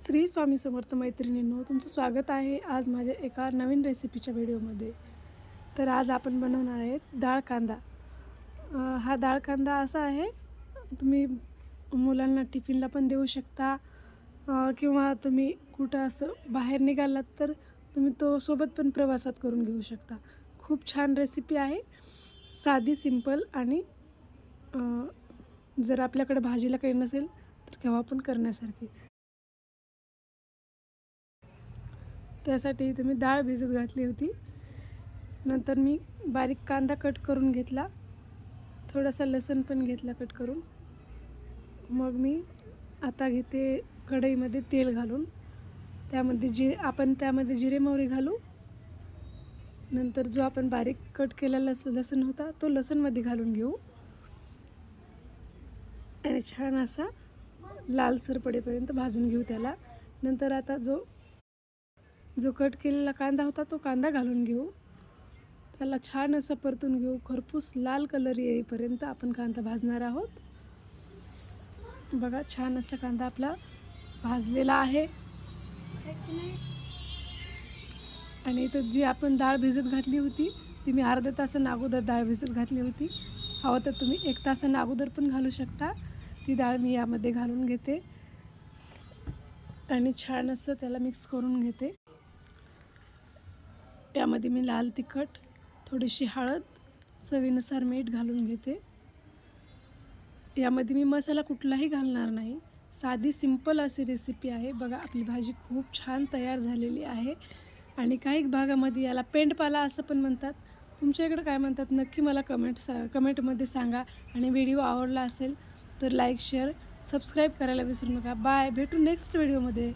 श्री स्वामी समर्थ मैत्रिणींनो, तुमचं स्वागत आहे आज माझ्या एका नवीन रेसिपीच्या व्हिडिओमध्ये. तर आज आपण बनवणार आहेत डाळ कांदा. हा डाळ कांदा असा आहे, तुम्ही मुलांना टिफिनला पण देऊ शकता किंवा तुम्ही कुठं असं बाहेर निघालात तर तुम्ही तो सोबत पण प्रवासात करून घेऊ शकता. खूप छान रेसिपी आहे, साधी सिंपल आणि जर आपल्याकडे भाजीला काही नसेल तर केव्हा पण करण्यासारखी. त्यासाठी तुम्ही डाळ भिजत घातली होती. नंतर मी बारीक कांदा कट करून घेतला, थोडासा लसूण पण घेतला कट करून. मग मी आता घेते कढईमध्ये तेल घालून, त्यामध्ये जिरे मोहरी घालू. नंतर जो आपण बारीक कट केलेला लसूण होता तो लसूणमध्ये घालून घेऊ आणि छान असा लालसर पडेपर्यंत भाजून घेऊ त्याला. नंतर आता जो कट केलेला कांदा होता तो कांदा घालून घेऊ, त्याला छान असं परतून घेऊ. खरपूस लाल कलर येईपर्यंत आपण कांदा भाजणार आहोत. बघा, छान असा कांदा आपला भाजलेला आहे. आणि इथं जी आपण डाळ भिजत घातली होती ती मी अर्ध्या तासानं अगोदर डाळ भिजत घातली होती. हवं तर तुम्ही 1 तासानं अगोदर पण घालू शकता. ती डाळ मी यामध्ये घालून घेते आणि छान असं त्याला मिक्स करून घेते. यामध्ये मी लाल तिखट, थोडीशी हळद, चवीनुसार मीठ घालून घेते. यामध्ये मी मसाला कुठलाही घालणार नाही, साधी सिंपल अशी रेसिपी आहे. बघा, आपली भाजी खूप छान तयार झालेली आहे. आणि काही भागामध्ये याला पेंडपाला असं पण म्हणतात. तुमच्या इकडं काय म्हणतात नक्की मला कमेंटमध्ये सांगा. आणि व्हिडिओ आवडला असेल तर लाईक, शेअर, सबस्क्राईब करायला विसरू नका. बाय, भेटू नेक्स्ट व्हिडिओमध्ये.